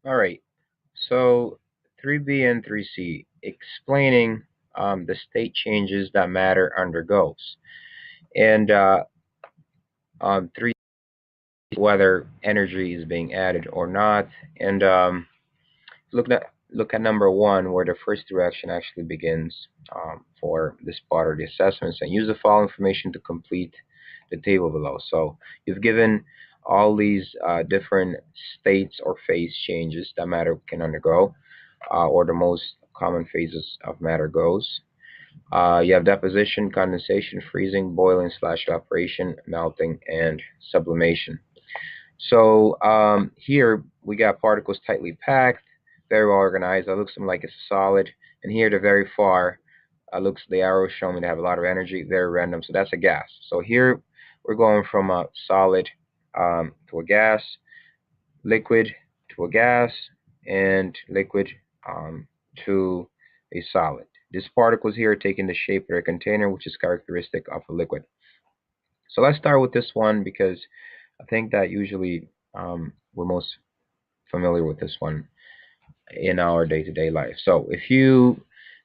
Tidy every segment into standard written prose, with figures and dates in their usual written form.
All right. So 3B and 3C explaining the state changes that matter undergoes, and 3 whether energy is being added or not. And look at number one, where the first direction actually begins for this part of the assessments, and use the following information to complete the table below. So you've given all these different states or phase changes that matter can undergo, or the most common phases of matter goes. You have deposition, condensation, freezing, boiling slash evaporation, melting, and sublimation. So here we got particles tightly packed, very well organized. That looks like it's solid. And here, the very far, looks the arrows show me they have a lot of energy, very random. So that's a gas. So here we're going from a solid to a gas, liquid to a gas, and liquid to a solid. These particles here are taking the shape of a container, which is characteristic of a liquid. So let's start with this one because I think that usually we're most familiar with this one in our day-to-day life. So if you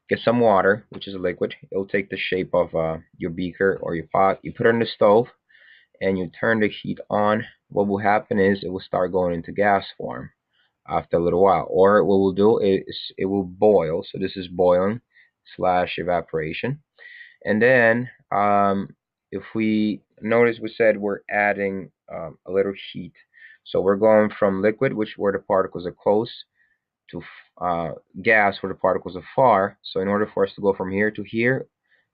get some water, which is a liquid, it'll take the shape of your beaker or your pot. You put it on the stove and you turn the heat on. What will happen is it will start going into gas form after a little while. Or what we'll do is it will boil. So this is boiling slash evaporation. And then if we notice, we said we're adding a little heat. So we're going from liquid, which where the particles are close, to gas where the particles are far. So in order for us to go from here to here,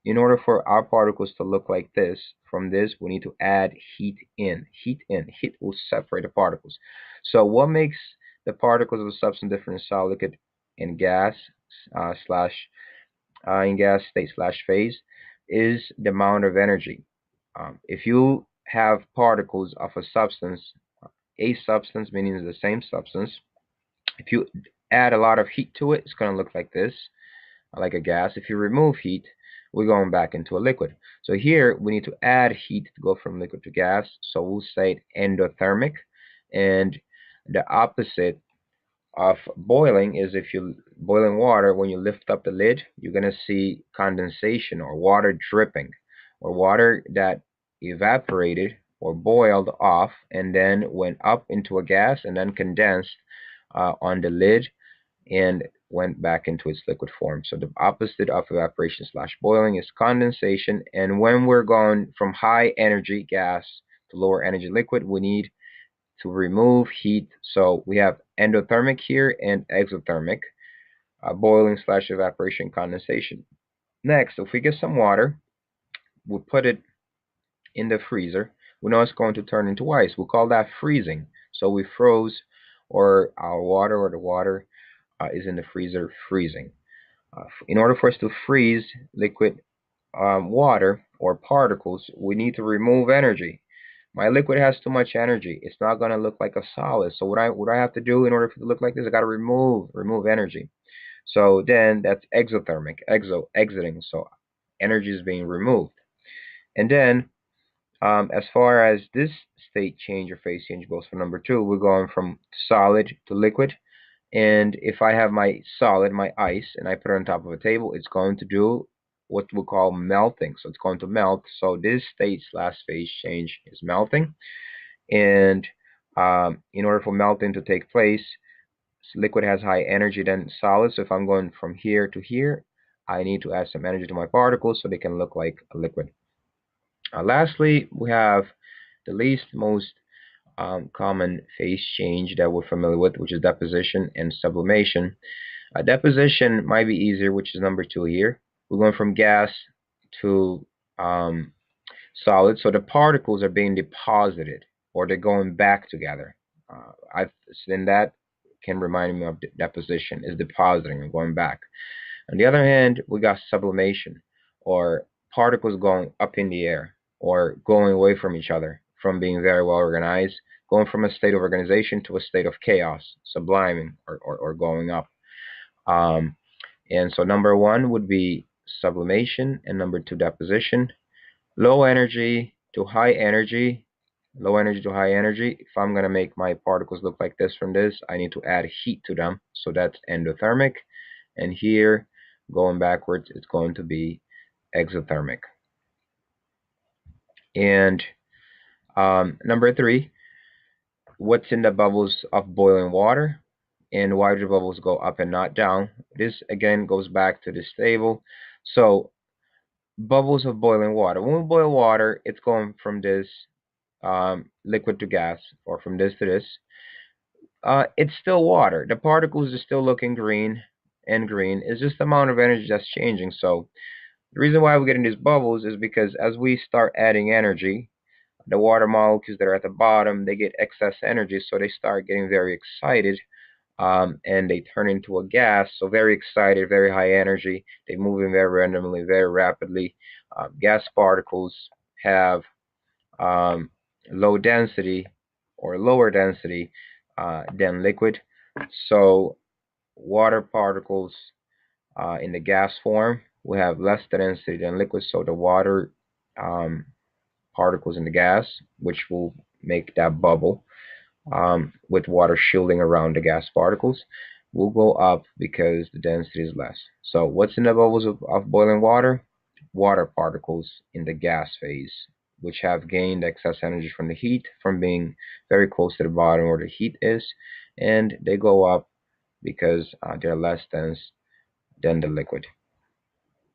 in order for our particles to look like this, from this we need to add heat in. Heat in. Heat will separate the particles. So what makes the particles of a substance different in solid, liquid, and gas slash in gas state slash phase is the amount of energy. If you have particles of a substance meaning the same substance, if you add a lot of heat to it, it's going to look like this, like a gas. If you remove heat, we're going back into a liquid. So here we need to add heat to go from liquid to gas. So we'll say endothermic. And the opposite of boiling is if you boiling water, when you lift up the lid, you're going to see condensation or water dripping, or water that evaporated or boiled off and then went up into a gas and then condensed on the lid and went back into its liquid form. So the opposite of evaporation slash boiling is condensation. And when we're going from high energy gas to lower energy liquid, we need to remove heat. So we have endothermic here and exothermic, boiling slash evaporation, condensation. Next, if we get some water, we put it in the freezer. We know it's going to turn into ice. We'll call that freezing. So we froze, or our water or the water is in the freezer freezing. In order for us to freeze liquid water or particles, we need to remove energy. My liquid has too much energy. It's not going to look like a solid. So what I have to do in order for it to look like this, I got to remove energy. So then that's exothermic, exiting. So energy is being removed. And then as far as this state change or phase change goes for number two, we're going from solid to liquid. And if I have my solid, my ice, and I put it on top of a table, it's going to do what we call melting. So it's going to melt. So this state slash phase change is melting. And in order for melting to take place, liquid has high energy than solid. So if I'm going from here to here, I need to add some energy to my particles so they can look like a liquid. Lastly, we have the least most common phase change that we're familiar with, which is deposition and sublimation. Deposition might be easier, which is number two here. We're going from gas to solid, so the particles are being deposited, or they're going back together. Then that can remind me of deposition, is depositing and going back. On the other hand, we got sublimation, or particles going up in the air, or going away from each other, from being very well organized, going from a state of organization to a state of chaos, subliming, or going up. Um, and so number one would be sublimation, and number two, deposition. Low energy to high energy, low energy to high energy. If I'm going to make my particles look like this from this, I need to add heat to them. So that's endothermic. And here, going backwards, it's going to be exothermic. And number 3, what's in the bubbles of boiling water? And why do the bubbles go up and not down? This again goes back to this table. So bubbles of boiling water. When we boil water, it's going from this liquid to gas, or from this to this. It's still water. The particles are still looking green and green. It's just the amount of energy that's changing. So the reason why we're getting these bubbles is because as we start adding energy, the water molecules that are at the bottom, they get excess energy, so they start getting very excited, and they turn into a gas. So very excited, very high energy. They move in very randomly, very rapidly. Gas particles have um, low density or lower density than liquid. So water particles in the gas form will have less density than liquid. So the water um, particles in the gas, which will make that bubble with water shielding around the gas particles, will go up because the density is less. So what's in the bubbles of boiling water? Water particles in the gas phase, which have gained excess energy from the heat, from being very close to the bottom where the heat is, and they go up because they're less dense than the liquid.